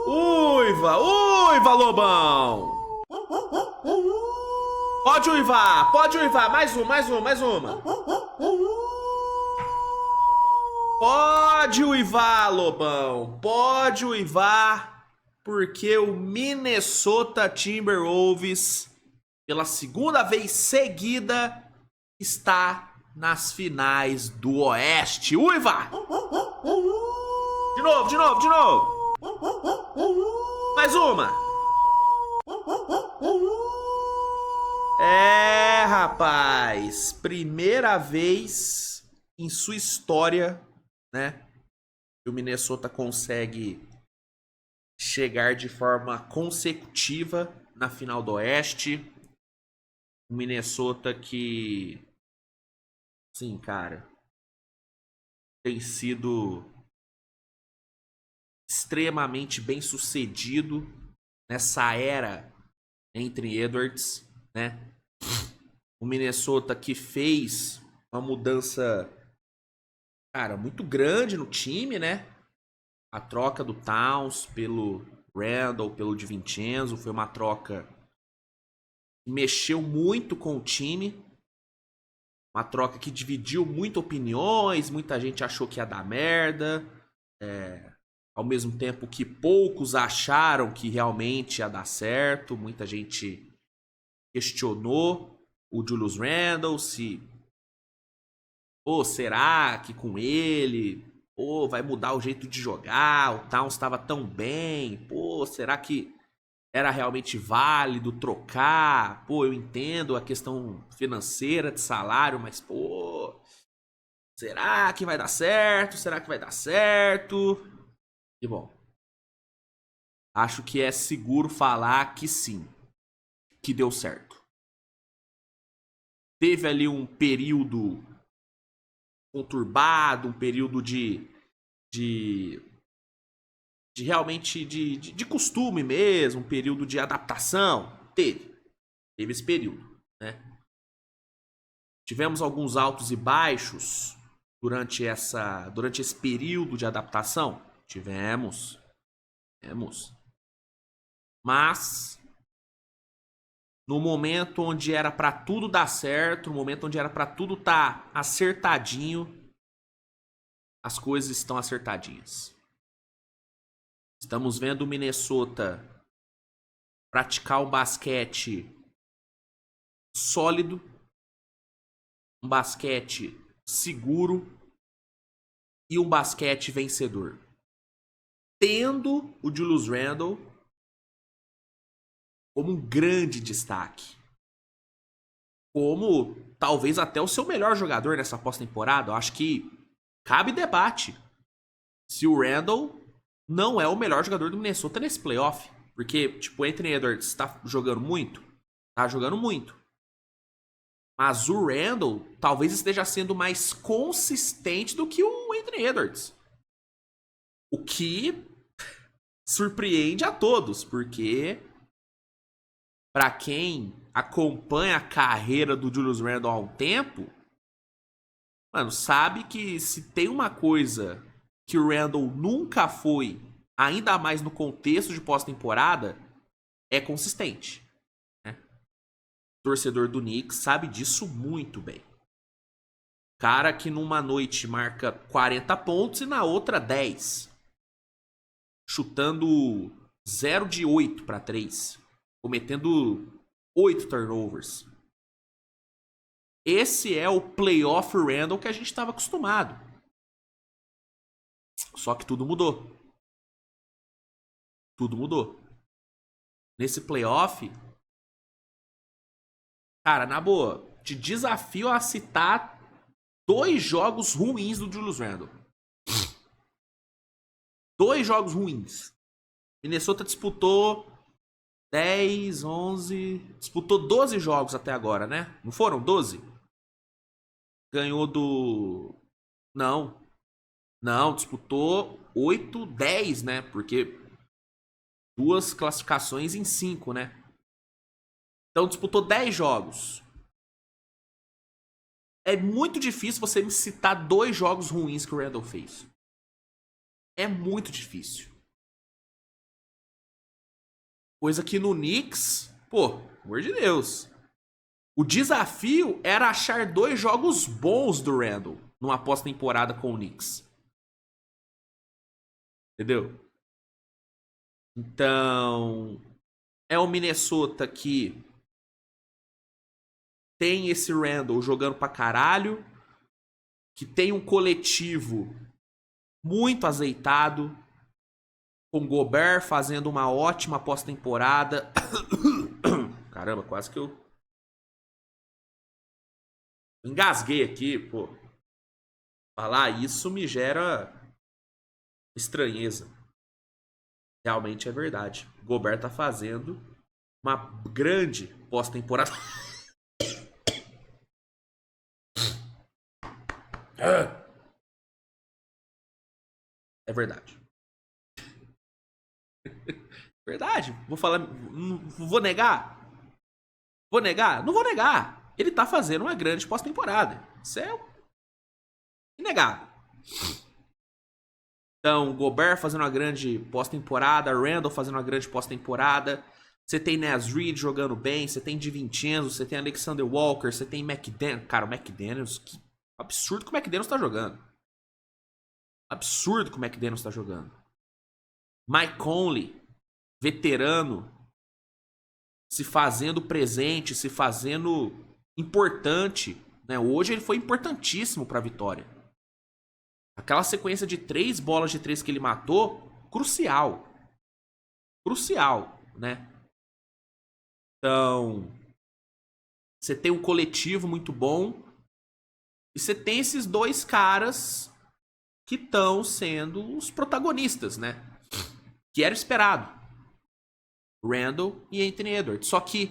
Uiva, uiva, lobão! Pode uivar, mais uma. Pode uivar, lobão, pode uivar, porque o Minnesota Timberwolves, pela segunda vez seguida, está nas finais do Oeste. Uiva! De novo. Mais uma. É, rapaz, primeira vez em sua história, né, que o Minnesota consegue chegar de forma consecutiva na final do Oeste. O Minnesota que, sim, cara, tem sido extremamente bem sucedido nessa era entre Edwards, né? O Minnesota que fez uma mudança, cara, muito grande no time, né? A troca do Towns pelo Randall, pelo DiVincenzo, foi uma troca que mexeu muito com o time. Uma troca que dividiu muito opiniões, muita gente achou que ia dar merda. Ao mesmo tempo que poucos acharam que realmente ia dar certo. Muita gente questionou o Julius Randle, se será que com ele vai mudar o jeito de jogar? O Towns estava tão bem, será que era realmente válido trocar? Eu entendo a questão financeira de salário, mas será que vai dar certo? E bom, acho que é seguro falar que sim, que deu certo. Teve ali um período conturbado, um período de realmente de costume mesmo, um período de adaptação. Teve esse período, né? Tivemos alguns altos e baixos durante esse período de adaptação. Tivemos. Mas no momento onde era pra tudo dar certo, no momento onde era pra tudo tá acertadinho, as coisas estão acertadinhas. Estamos vendo o Minnesota praticar um basquete sólido, um basquete seguro e um basquete vencedor. Tendo o Julius Randle como um grande destaque. Como talvez até o seu melhor jogador nessa pós-temporada. Eu acho que cabe debate se o Randle não é o melhor jogador do Minnesota nesse playoff. Porque, tipo, o Anthony Edwards tá jogando muito. Mas o Randle talvez esteja sendo mais consistente do que o Anthony Edwards. O que surpreende a todos, porque para quem acompanha a carreira do Julius Randle há um tempo, mano, sabe que se tem uma coisa que o Randle nunca foi, ainda mais no contexto de pós-temporada, é consistente. Né? O torcedor do Knicks sabe disso muito bem. Cara que numa noite marca 40 pontos e na outra 10. Chutando 0 de 8 para 3. Cometendo 8 turnovers. Esse é o playoff Randle que a gente estava acostumado. Só que tudo mudou. Nesse playoff, cara, na boa, te desafio a citar 2 jogos ruins do Julius Randle. 2 jogos ruins. Minnesota disputou 10, 11... Disputou 12 jogos até agora, né? Não foram 12? Ganhou do... Não, disputou 8, 10, né? Porque 2 classificações em 5, né? Então disputou 10 jogos. É muito difícil você me citar 2 jogos ruins que o Randle fez. É muito difícil. Coisa que no Knicks, pô, pelo amor de Deus. O desafio era achar 2 jogos bons do Randle numa pós-temporada com o Knicks. Entendeu? Então, é o Minnesota que tem esse Randle jogando pra caralho, que tem um coletivo muito azeitado, com Gobert fazendo uma ótima pós-temporada. Caramba, quase que eu engasguei aqui, pô. Falar isso me gera estranheza. Realmente é verdade. Gobert tá fazendo uma grande pós-temporada. É verdade. Verdade. Vou falar. Não vou negar? Vou negar? Não vou negar. Ele tá fazendo uma grande pós-temporada. Isso é inegável. Então, Gobert fazendo uma grande pós-temporada, Randle fazendo uma grande pós-temporada. Você tem Naz Reid jogando bem, você tem DiVincenzo, você tem Alexander Walker, você tem McDaniels. Cara, o McDaniels, que absurdo que o McDaniels tá jogando. Absurdo que o McDaniels tá jogando. Mike Conley, veterano, se fazendo presente, se fazendo importante. Né? Hoje ele foi importantíssimo pra vitória. Aquela sequência de 3 bolas de 3 que ele matou, crucial. Crucial, né? Então, você tem um coletivo muito bom. E você tem esses 2 caras que estão sendo os protagonistas, né? Que era esperado. Randle e Anthony Edwards. Só que,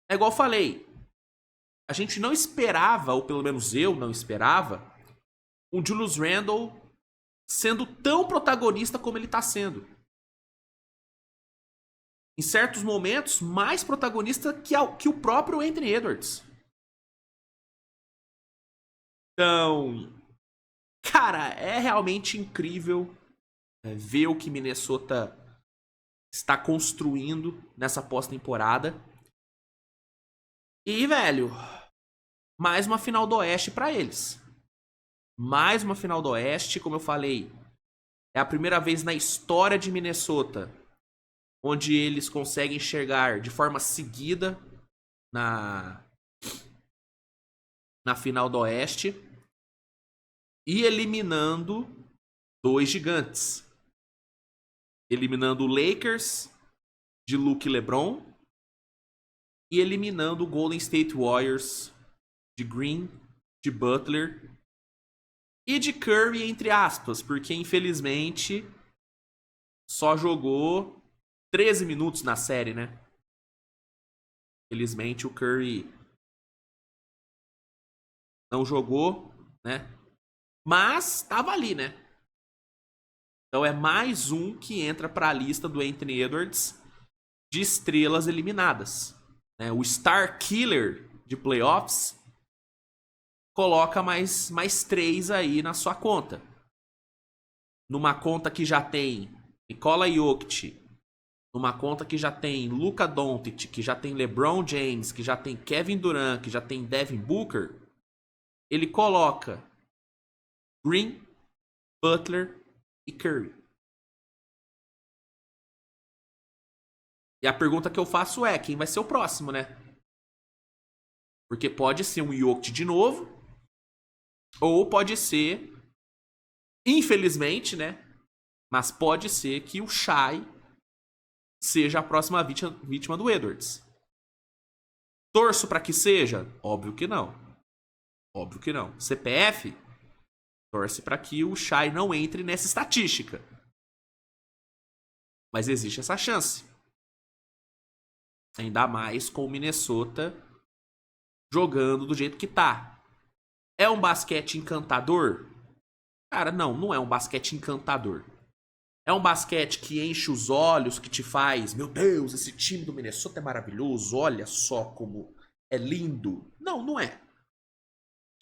é igual eu falei, a gente não esperava, ou pelo menos eu não esperava, um Julius Randle sendo tão protagonista como ele tá sendo. Em certos momentos, mais protagonista que o próprio Anthony Edwards. Então, cara, é realmente incrível ver o que Minnesota está construindo nessa pós-temporada. E, velho, mais uma final do Oeste pra eles. Mais uma final do Oeste, como eu falei, é a primeira vez na história de Minnesota onde eles conseguem chegar de forma seguida na final do Oeste e eliminando 2 gigantes. Eliminando o Lakers de Luke e LeBron e eliminando o Golden State Warriors de Green, de Butler e de Curry, entre aspas, porque infelizmente só jogou 13 minutos na série, né? Felizmente o Curry não jogou, né? Mas tava ali, né? Então é mais um que entra para a lista do Anthony Edwards de estrelas eliminadas. Né? O Star Killer de playoffs coloca mais 3 aí na sua conta. Numa conta que já tem Nikola Jokic, numa conta que já tem Luka Doncic, que já tem LeBron James, que já tem Kevin Durant, que já tem Devin Booker, ele coloca Green, Butler e Curry. E a pergunta que eu faço é, quem vai ser o próximo, né? Porque pode ser um Jokic de novo, ou pode ser, infelizmente, né? Mas pode ser que o Shai seja a próxima vítima do Edwards. Torço para que seja? Óbvio que não. Óbvio que não. CPF torce para que o Shai não entre nessa estatística. Mas existe essa chance. Ainda mais com o Minnesota jogando do jeito que tá. É um basquete encantador? Cara, não é um basquete encantador. É um basquete que enche os olhos, que te faz, meu Deus, esse time do Minnesota é maravilhoso, olha só como é lindo. Não é.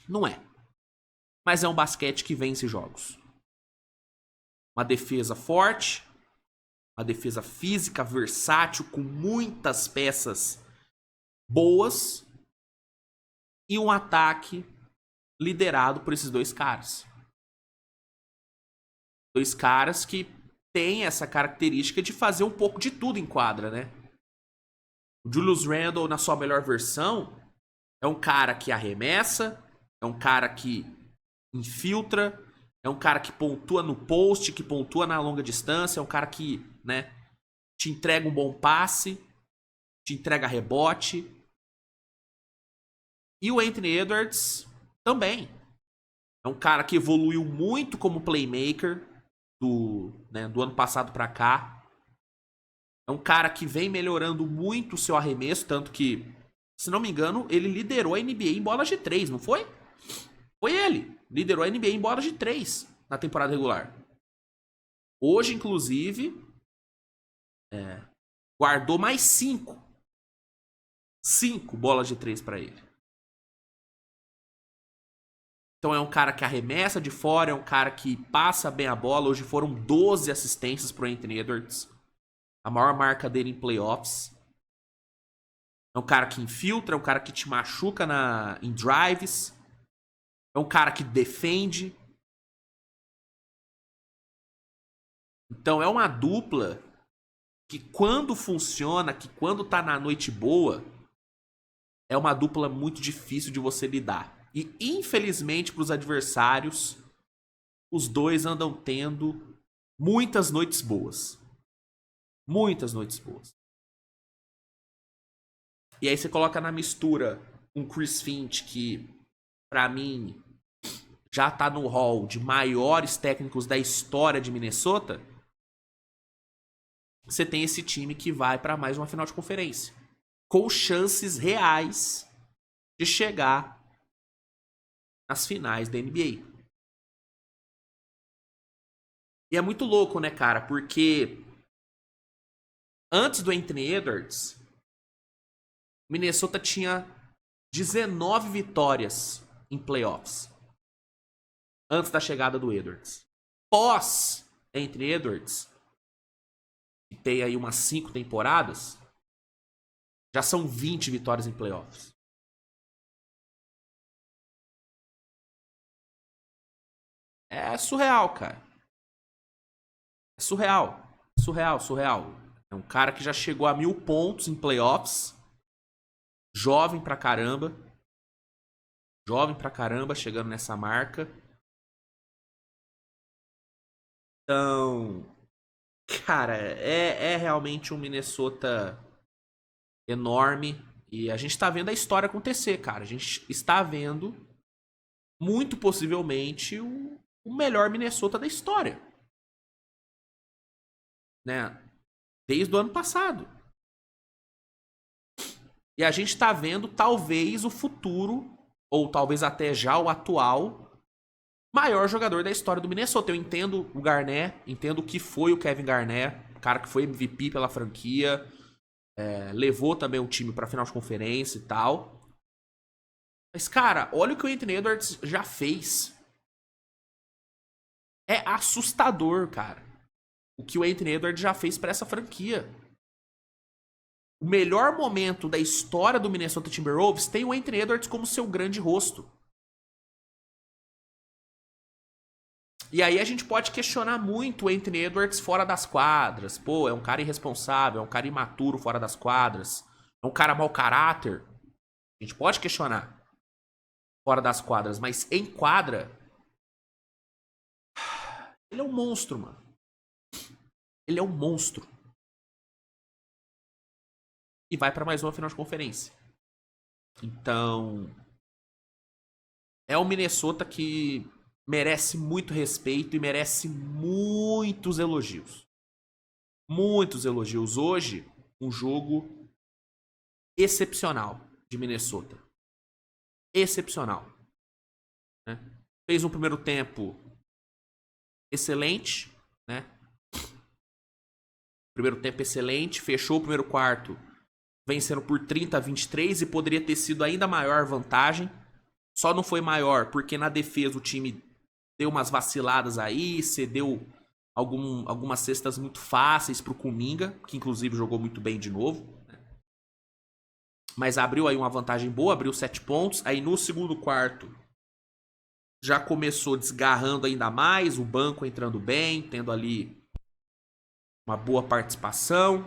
Não é. Mas é um basquete que vence jogos. Uma defesa forte, uma defesa física, versátil, com muitas peças boas e um ataque liderado por esses dois caras. Dois caras que têm essa característica de fazer um pouco de tudo em quadra, né? O Julius Randle, na sua melhor versão, é um cara que arremessa, é um cara que infiltra, é um cara que pontua no post, que pontua na longa distância, é um cara que, né, te entrega um bom passe, te entrega rebote. E o Anthony Edwards também. É um cara que evoluiu muito como playmaker do ano passado pra cá. É um cara que vem melhorando muito o seu arremesso, tanto que, se não me engano, ele liderou a NBA em bolas de 3, não foi? Foi ele. Liderou a NBA em bolas de 3 na temporada regular. Hoje, inclusive, guardou mais 5. 5 bolas de 3 pra ele. Então é um cara que arremessa de fora, é um cara que passa bem a bola. Hoje foram 12 assistências pro Anthony Edwards. A maior marca dele em playoffs. É um cara que infiltra, é um cara que te machuca em drives. É um cara que defende. Então é uma dupla que quando funciona, que quando tá na noite boa, é uma dupla muito difícil de você lidar. E infelizmente para os adversários, os dois andam tendo muitas noites boas. Muitas noites boas. E aí você coloca na mistura um Chris Finch que, pra mim, já tá no hall de maiores técnicos da história de Minnesota. Você tem esse time que vai pra mais uma final de conferência. Com chances reais de chegar nas finais da NBA. E é muito louco, né, cara? Porque antes do Anthony Edwards, Minnesota tinha 19 vitórias em playoffs. Antes da chegada do Edwards. Pós Anthony Edwards, que tem aí umas 5 temporadas, já são 20 vitórias em playoffs. É surreal, cara. É surreal. Surreal, surreal. É um cara que já chegou a 1000 pontos em playoffs. Jovem pra caramba. Jovem pra caramba, chegando nessa marca. Então, cara, é realmente um Minnesota enorme. E a gente tá vendo a história acontecer, cara. A gente está vendo, muito possivelmente, o melhor Minnesota da história. Né? Desde o ano passado. E a gente tá vendo, talvez, o futuro, ou talvez até já o atual, maior jogador da história do Minnesota. Eu entendo o Garnett, entendo o que foi o Kevin Garnett, o cara que foi MVP pela franquia, levou também o time pra final de conferência e tal. Mas, cara, olha o que o Anthony Edwards já fez. É assustador, cara, o que o Anthony Edwards já fez pra essa franquia. O melhor momento da história do Minnesota Timberwolves tem o Anthony Edwards como seu grande rosto. E aí a gente pode questionar muito o Anthony Edwards fora das quadras. Pô, é um cara irresponsável, é um cara imaturo fora das quadras. É um cara mau caráter. A gente pode questionar fora das quadras, mas em quadra, ele é um monstro, mano. Ele é um monstro. E vai pra mais uma final de conferência. Então, é um Minnesota que merece muito respeito e merece muitos elogios. Muitos elogios. Hoje, um jogo excepcional de Minnesota. Excepcional. Né? Fez um primeiro tempo excelente. Né? Primeiro tempo excelente. Fechou o primeiro quarto vencendo por 30-23 e poderia ter sido ainda maior vantagem. Só não foi maior porque na defesa o time deu umas vaciladas aí, cedeu algumas cestas muito fáceis pro Kuminga, que inclusive jogou muito bem de novo. Mas abriu aí uma vantagem boa, abriu 7 pontos. Aí no segundo quarto já começou desgarrando ainda mais, o banco entrando bem, tendo ali uma boa participação.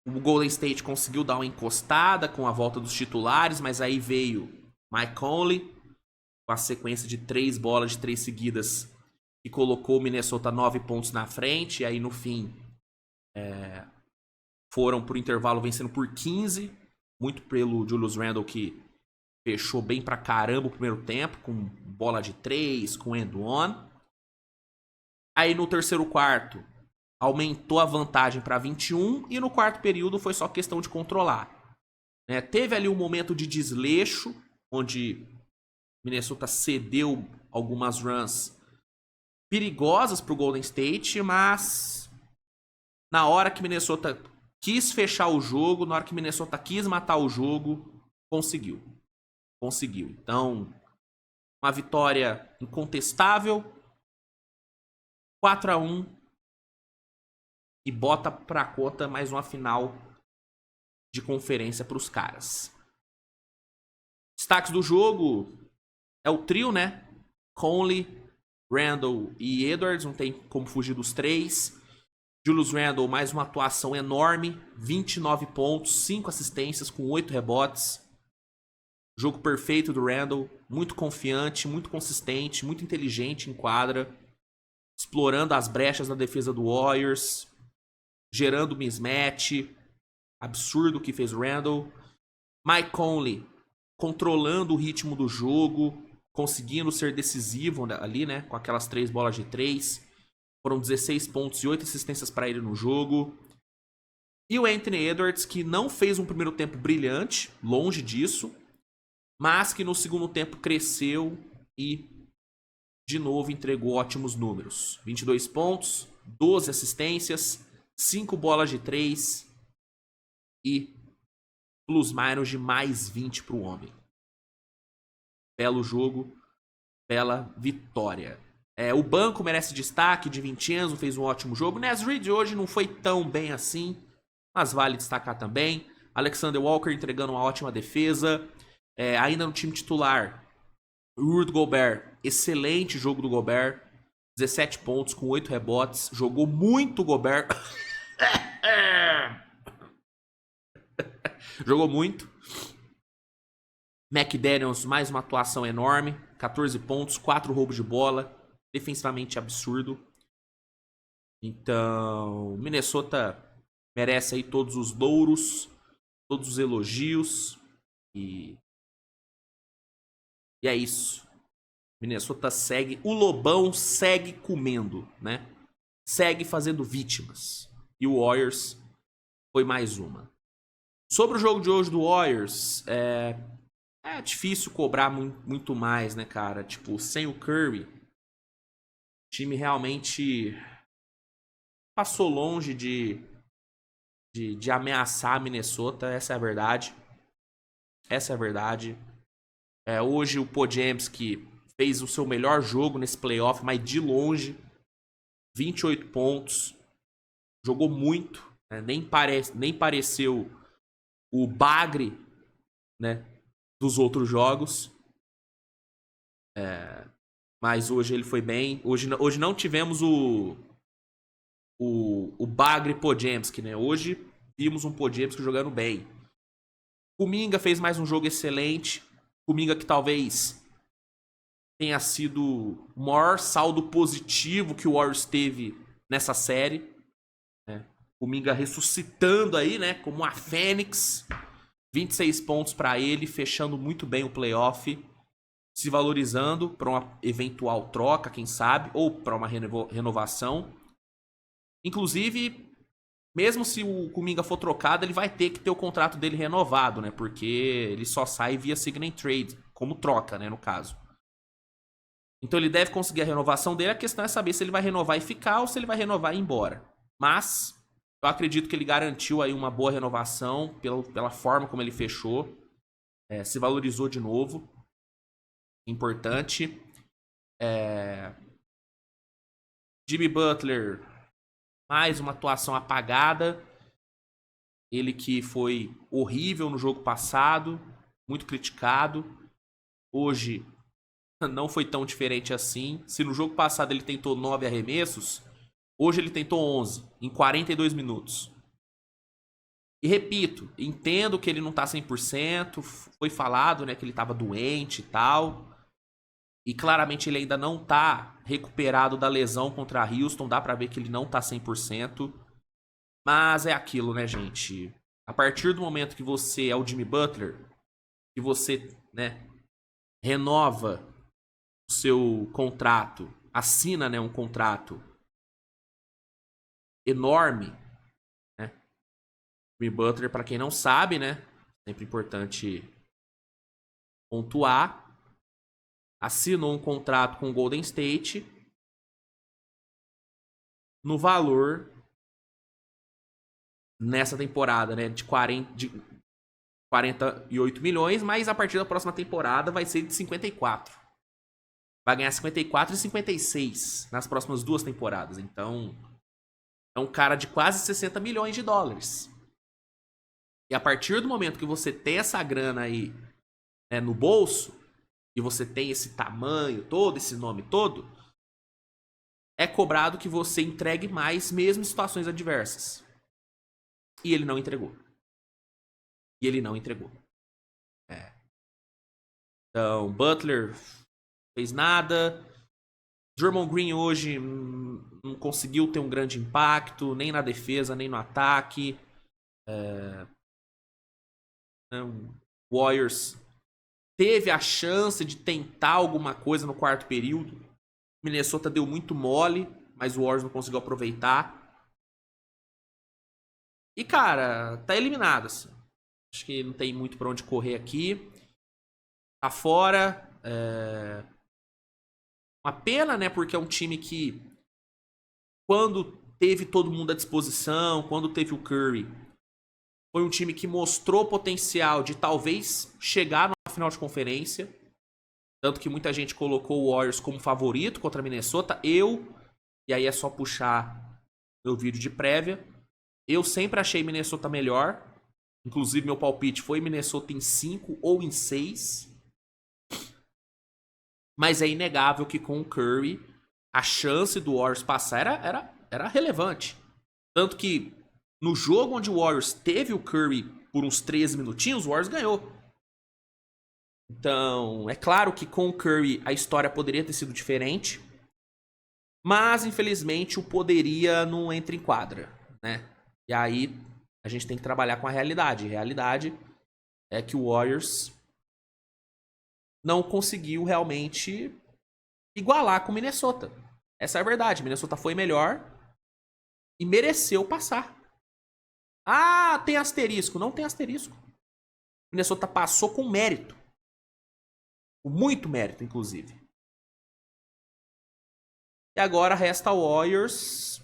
O Golden State conseguiu dar uma encostada com a volta dos titulares, mas aí veio Mike Conley com a sequência de 3 bolas de 3 seguidas que colocou o Minnesota 9 pontos na frente. E aí no fim foram pro intervalo vencendo por 15, muito pelo Julius Randle, que fechou bem pra caramba o primeiro tempo, com bola de 3, com end-one. Aí no terceiro quarto aumentou a vantagem para 21 e no quarto período foi só questão de controlar. Teve ali um momento de desleixo, onde Minnesota cedeu algumas runs perigosas pro Golden State, mas na hora que Minnesota quis fechar o jogo, na hora que Minnesota quis matar o jogo, conseguiu. Então, uma vitória incontestável, 4-1, e bota pra conta mais uma final de conferência pros caras. Destaques do jogo é o trio, né? Conley, Randle e Edwards, não tem como fugir dos três. Julius Randle, mais uma atuação enorme, 29 pontos, 5 assistências com 8 rebotes. Jogo perfeito do Randle, muito confiante, muito consistente, muito inteligente em quadra, explorando as brechas na defesa do Warriors, gerando mismatch, absurdo o que fez o Randle. Mike Conley controlando o ritmo do jogo, conseguindo ser decisivo ali, né, com aquelas 3 bolas de 3. Foram 16 pontos e 8 assistências para ele no jogo. E o Anthony Edwards, que não fez um primeiro tempo brilhante, longe disso, mas que no segundo tempo cresceu e de novo entregou ótimos números. 22 pontos, 12 assistências, 5 bolas de 3 e plus-minus de mais 20 para o homem. Belo jogo, bela vitória. O banco merece destaque. DiVincenzo fez um ótimo jogo. Naz Reid hoje não foi tão bem assim, mas vale destacar também. Alexander Walker entregando uma ótima defesa. Ainda no time titular, Rudy Gobert, excelente jogo do Gobert, 17 pontos com 8 rebotes, jogou muito o Gobert. Jogou muito. McDaniels, mais uma atuação enorme, 14 pontos, 4 roubos de bola, defensivamente absurdo. Então, Minnesota merece aí todos os louros, todos os elogios. E é isso. Minnesota segue, o Lobão segue comendo, né? Segue fazendo vítimas. E o Warriors foi mais uma. Sobre o jogo de hoje do Warriors, é difícil cobrar muito mais, né, cara? Tipo, sem o Curry, o time realmente passou longe de ameaçar a Minnesota. Essa é a verdade. Hoje o Podziemski fez o seu melhor jogo nesse playoff, mas de longe, 28 pontos, jogou muito, né? Nem pareceu o bagre, né, dos outros jogos, mas hoje ele foi bem. Hoje não tivemos o bagre Podziemski, né? Hoje vimos um Podziemski jogando bem. Kuminga fez mais um jogo excelente. Kuminga que talvez tenha sido o maior saldo positivo que o Warriors teve nessa série. Kuminga ressuscitando aí, né, como uma fênix. 26 pontos para ele, fechando muito bem o playoff, se valorizando para uma eventual troca, quem sabe, ou para uma renovação. Inclusive, mesmo se o Kuminga for trocado, ele vai ter que ter o contrato dele renovado, né? Porque ele só sai via sign and trade, como troca, né, no caso. Então ele deve conseguir a renovação dele. A questão é saber se ele vai renovar e ficar ou se ele vai renovar e ir embora. Mas eu acredito que ele garantiu aí uma boa renovação pela forma como ele fechou. Se valorizou de novo. importante. Jimmy Butler, mais uma atuação apagada. Ele que foi horrível no jogo passado, muito criticado. Hoje não foi tão diferente assim. Se no jogo passado ele tentou 9 arremessos, hoje ele tentou 11 em 42 minutos. E repito, entendo que ele não tá 100%, foi falado, né, que ele tava doente e tal. E claramente ele ainda não tá recuperado da lesão contra a Houston, dá pra ver que ele não tá 100%. Mas é aquilo, né, gente? A partir do momento que você é o Jimmy Butler, que você, né, renova o seu contrato, assina, né, um contrato enorme, né? Jimmy Butler, para quem não sabe, né, sempre importante pontuar, assinou um contrato com o Golden State no valor nessa temporada, né, de 48 milhões, mas a partir da próxima temporada vai ser de 54. Vai ganhar 54 e 56 nas próximas 2 temporadas. Então, é um cara de quase 60 milhões de dólares. E a partir do momento que você tem essa grana aí, né, no bolso, e você tem esse tamanho todo, esse nome todo, é cobrado que você entregue mais mesmo em situações adversas. E ele não entregou. Então, Butler fez nada. Draymond Green hoje não conseguiu ter um grande impacto, nem na defesa, nem no ataque. O Warriors teve a chance de tentar alguma coisa no quarto período. Minnesota deu muito mole, mas o Warriors não conseguiu aproveitar. E, cara, tá eliminado, assim. Acho que não tem muito pra onde correr aqui. Tá fora. Uma pena, né? Porque é um time que, quando teve todo mundo à disposição, quando teve o Curry, foi um time que mostrou potencial de talvez chegar na final de conferência. Tanto que muita gente colocou o Warriors como favorito contra a Minnesota. E aí é só puxar meu vídeo de prévia. Eu sempre achei Minnesota melhor. Inclusive, meu palpite foi Minnesota em 5 ou em 6. Mas é inegável que com o Curry, a chance do Warriors passar era relevante. Tanto que no jogo onde o Warriors teve o Curry por uns 13 minutinhos, o Warriors ganhou. Então, é claro que com o Curry a história poderia ter sido diferente. Mas, infelizmente, o poderia não entra em quadra, né? E aí, a gente tem que trabalhar com a realidade. A realidade é que o Warriors não conseguiu realmente igualar com o Minnesota. Essa é a verdade. Minnesota foi melhor e mereceu passar. Ah, tem asterisco. Não tem asterisco. Minnesota passou com mérito. Com muito mérito, inclusive. E agora resta ao Warriors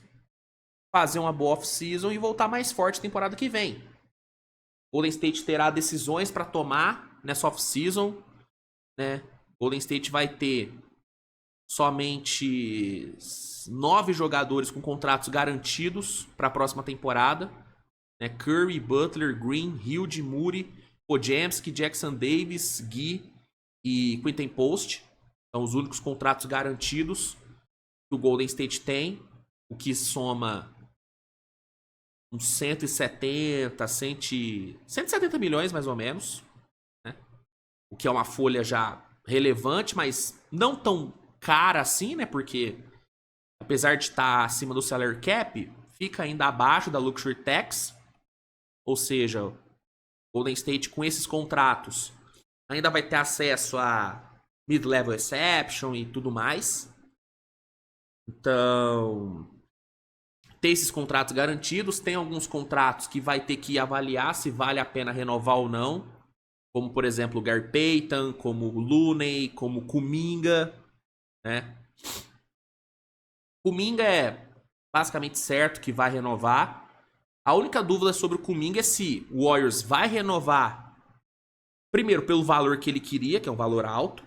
fazer uma boa off-season e voltar mais forte na temporada que vem. Golden State terá decisões para tomar nessa off-season, né? Golden State vai ter somente 9 jogadores com contratos garantidos para a próxima temporada, né? Curry, Butler, Green, Hield, Moody, Podziemski, Jackson Davis, Gui e Quinten Post. São os únicos contratos garantidos que o Golden State tem, o que soma uns 170 milhões mais ou menos, né? O que é uma folha já relevante, mas não tão cara assim, né? Porque apesar de estar acima do salary cap, fica ainda abaixo da luxury tax, ou seja, o Golden State com esses contratos ainda vai ter acesso a mid-level exception e tudo mais. Então, tem esses contratos garantidos, tem alguns contratos que vai ter que avaliar se vale a pena renovar ou não, como por exemplo o Gary Payton, como o Looney, como o Kuminga, né? Kuminga é basicamente certo que vai renovar. A única dúvida sobre o Kuminga é se o Warriors vai renovar, primeiro pelo valor que ele queria, que é um valor alto,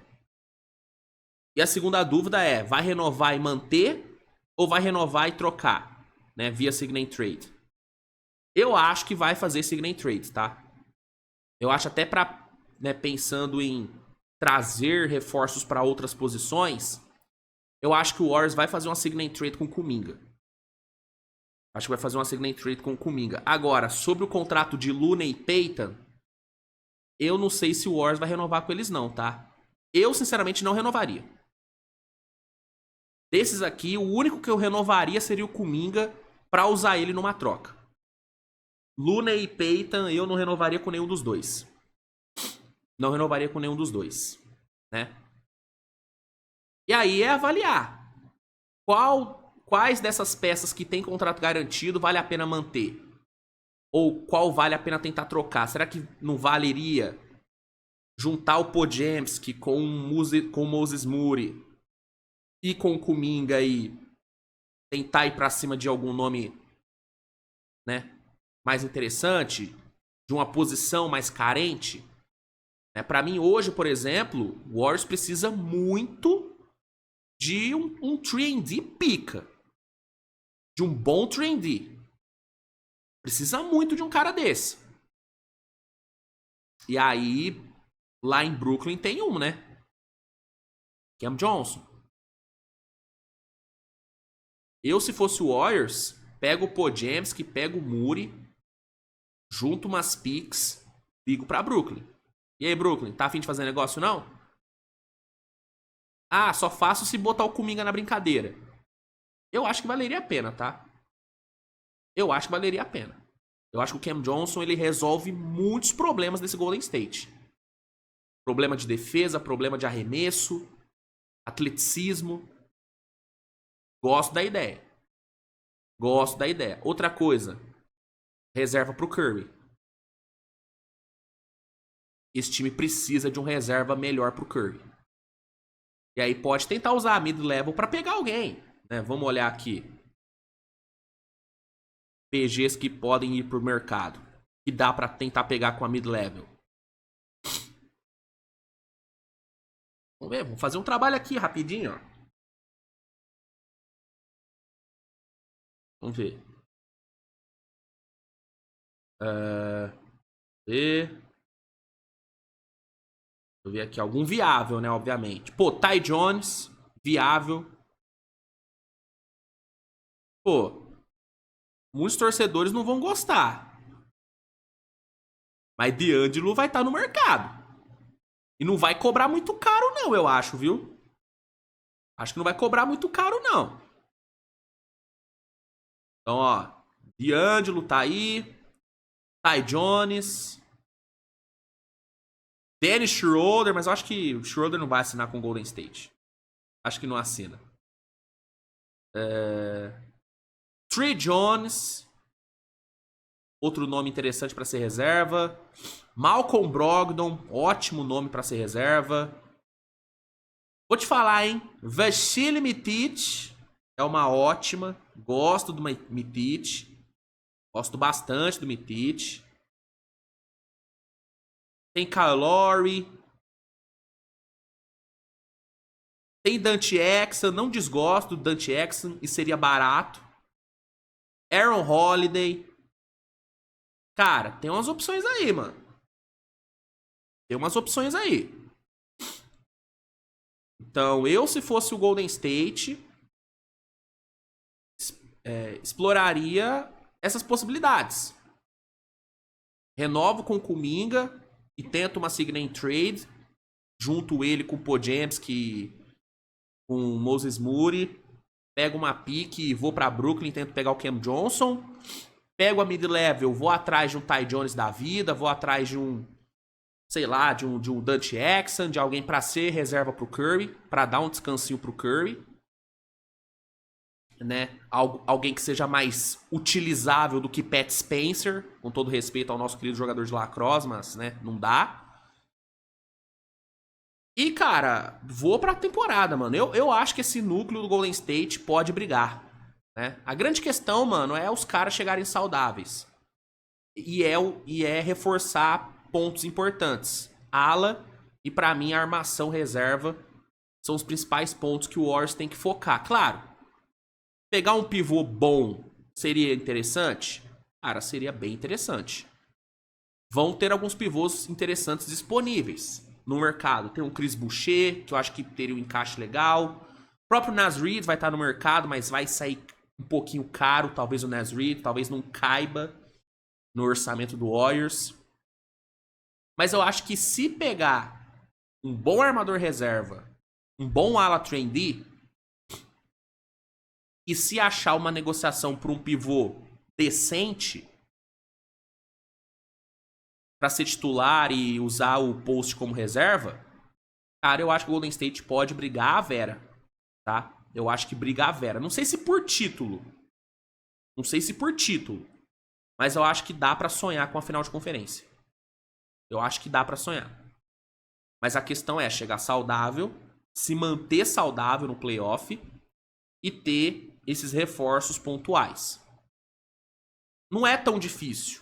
E a segunda dúvida é, vai renovar e manter ou vai renovar e trocar, né, via sign and trade? Eu acho que vai fazer sign and trade, tá? Eu acho até pra, né, pensando em trazer reforços para outras posições, eu acho que o Warriors vai fazer uma sign and trade com o Kuminga. Acho que vai fazer uma sign and trade com o Kuminga. Agora, sobre o contrato de Looney e Payton, eu não sei se o Warriors vai renovar com eles não, tá? Eu, sinceramente, não renovaria. Desses aqui, o único que eu renovaria seria o Kuminga pra usar ele numa troca. Looney e Payton, eu não renovaria com nenhum dos dois. Não renovaria com nenhum dos dois, né? E aí é avaliar quais dessas peças que tem contrato garantido vale a pena manter. Ou qual vale a pena tentar trocar. Será que não valeria juntar o Podziemski com o Moses Moody e com o Kuminga e tentar ir pra cima de algum nome, né, mais interessante, de uma posição mais carente? Para mim, hoje, por exemplo, o Warriors precisa muito de um 3&D pica. De um bom 3&D. Precisa muito de um cara desse. E aí, lá em Brooklyn tem um, né? Cam Johnson. Eu, se fosse o Warriors, pego o Podziemski, pego o Moody, junto umas picks, ligo pra Brooklyn. E aí, Brooklyn, tá afim de fazer negócio, não? Ah, só faço se botar o Kuminga na brincadeira. Eu acho que valeria a pena, tá? Eu acho que valeria a pena. Eu acho que o Cam Johnson, ele resolve muitos problemas desse Golden State. Problema de defesa, problema de arremesso, atleticismo. Gosto da ideia. Gosto da ideia. Outra coisa, reserva pro Curry. Esse time precisa de um reserva melhor pro Curry. E aí pode tentar usar a mid-level pra pegar alguém, né? Vamos olhar aqui. PGs que podem ir pro mercado. Que dá pra tentar pegar com a mid-level. Vamos ver, vamos fazer um trabalho aqui rapidinho, ó. Vamos ver. E... Deixa eu ver aqui. Algum viável, né? Obviamente. Pô, Ty Jones. Viável. Pô, muitos torcedores não vão gostar. Mas D'Angelo vai estar no mercado. E não vai cobrar muito caro, não, eu acho, viu? Acho que não vai cobrar muito caro, não. Então, ó. D'Angelo tá aí. Ty Jones. Dennis Schroeder, mas eu acho que o Schroeder não vai assinar com o Golden State. Acho que não assina. Trey Jones. Outro nome interessante para ser reserva. Malcolm Brogdon. Ótimo nome para ser reserva. Vou te falar, hein? Vassily Micic é uma ótima. Gosto do Micic. Gosto bastante do Micic. Tem Kyle Lowry. Tem Dante Exum. Não desgosto do Dante Exum e seria barato. Aaron Holiday. Cara, tem umas opções aí, mano. Tem umas opções aí. Então, eu, se fosse o Golden State, exploraria essas possibilidades. Renovo com o Kuminga e tento uma sign and trade. Junto ele com o Podziemski, com o Moses Moody. Pego uma pique e vou pra Brooklyn, tento pegar o Cam Johnson. Pego a mid-level, vou atrás de um Ty Jones da vida, vou atrás de um, sei lá, de um Dante Exum, de alguém pra ser reserva pro Curry, pra dar um descansinho pro Curry. Né? Alguém que seja mais utilizável do que Pat Spencer, com todo respeito ao nosso querido jogador de lacrosse, mas, né, não dá. E, cara, vou pra temporada, mano. Eu acho que esse núcleo do Golden State pode brigar, né? A grande questão, mano, é os caras chegarem saudáveis. E é reforçar pontos importantes. Ala e, pra mim, a armação reserva são os principais pontos que o Warriors tem que focar. Claro, pegar um pivô bom seria interessante? Cara, seria bem interessante. Vão ter alguns pivôs interessantes disponíveis no mercado. Tem o Chris Boucher, que eu acho que teria um encaixe legal. O próprio Naz Reid vai estar no mercado, mas vai sair um pouquinho caro. Talvez o Naz Reid, talvez não caiba no orçamento do Warriors. Mas eu acho que se pegar um bom armador reserva, um bom ala trendy, e se achar uma negociação por um pivô decente para ser titular e usar o post como reserva, cara, eu acho que o Golden State pode brigar a Vera, tá? Eu acho que brigar a Vera. Não sei se por título. Não sei se por título. Mas eu acho que dá pra sonhar com a final de conferência. Eu acho que dá pra sonhar. Mas a questão é chegar saudável, se manter saudável no playoff e ter esses reforços pontuais. Não é tão difícil.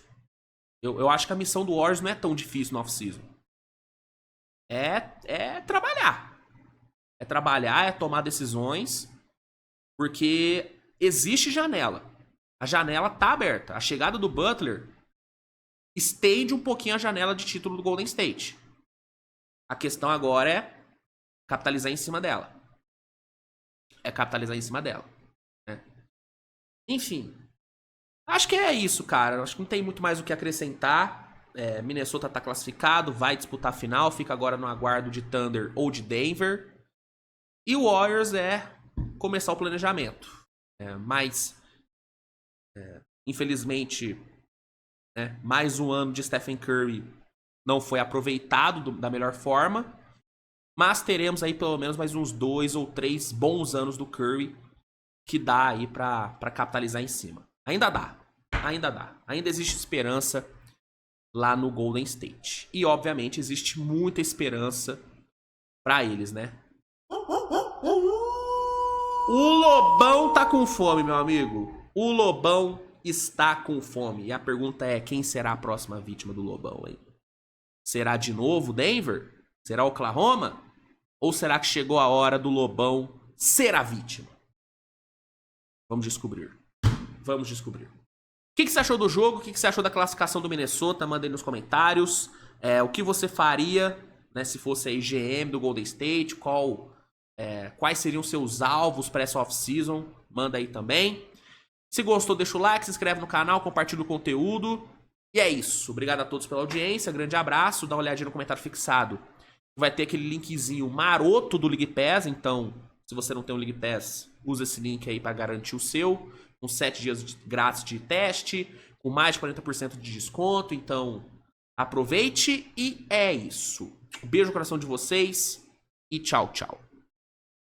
Eu acho que a missão do Warriors não é tão difícil no off-season. É trabalhar. É trabalhar, é tomar decisões. Porque existe janela. A janela tá aberta. A chegada do Butler estende um pouquinho a janela de título do Golden State. A questão agora é capitalizar em cima dela. É capitalizar em cima dela. Né? Enfim. Acho que é isso, cara. Acho que não tem muito mais o que acrescentar. Minnesota tá classificado, vai disputar a final. Fica agora no aguardo de Thunder ou de Denver. E o Warriors começar o planejamento. Mas, infelizmente, mais um ano de Stephen Curry não foi aproveitado da melhor forma. Mas teremos aí pelo menos mais uns 2 ou 3 bons anos do Curry que dá aí pra capitalizar em cima. Ainda dá. Ainda existe esperança lá no Golden State. E, obviamente, existe muita esperança pra eles, né? O Lobão tá com fome, meu amigo. O Lobão está com fome. E a pergunta é, quem será a próxima vítima do Lobão, hein? Será de novo Denver? Será Oklahoma? Ou será que chegou a hora do Lobão ser a vítima? Vamos descobrir. Vamos descobrir. O que você achou do jogo? O que você achou da classificação do Minnesota? Manda aí nos comentários. O que você faria, né, se fosse aí GM do Golden State? Quais seriam seus alvos para essa off-season? Manda aí também. Se gostou, deixa o like, se inscreve no canal, compartilha o conteúdo. E é isso. Obrigado a todos pela audiência. Grande abraço. Dá uma olhadinha no comentário fixado. Vai ter aquele linkzinho maroto do League Pass. Então, se você não tem um League Pass, usa esse link aí para garantir o seu. Com 7 dias grátis de teste, com mais de 40% de desconto. Então, aproveite e é isso. Um beijo no coração de vocês e tchau, tchau.